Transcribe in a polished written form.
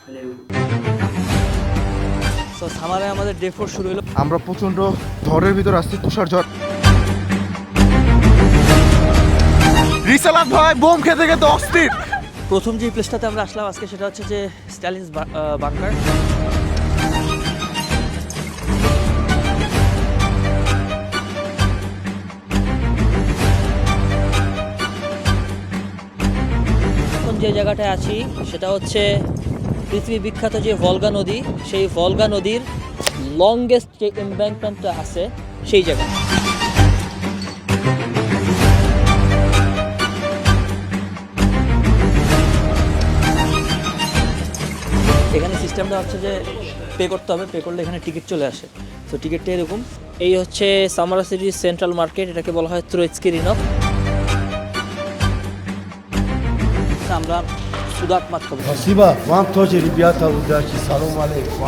So সামারে আমাদের day 4 শুরু হলো। আমরা প্রচন্ড ঝড়ের ভিতর আসছি, তুষার ঝড়। রিসালাত ভাই বোম খেতে খেতে অস্থির। প্রথম যে প্লেসটাতে আমরা আসলাম আজকে সেটা হচ্ছে যে স্ট্যালিনস বাংকার। এখন যে জায়গাটায় আছি সেটা হচ্ছে পৃথিবী বিখ্যাত যে ভলগা নদী, সেই ভলগা নদীর লংগেস্ট যে এমব্যাঙ্কমেন্টটা আছে সেই জায়গা। এখানে সিস্টেমটা হচ্ছে যে পে করতে হবে, পে করলে এখানে টিকিট চলে আসে। তো টিকিটটা এরকম। এই হচ্ছে সামারা সিটির সেন্ট্রাল মার্কেট, এটাকে বলা হয় ত্রোইৎস্কি রিনক। আমরা সুদাক মাছ খাবো। Спасибо. Вам тоже, ребята, удачи. Салам алейкум.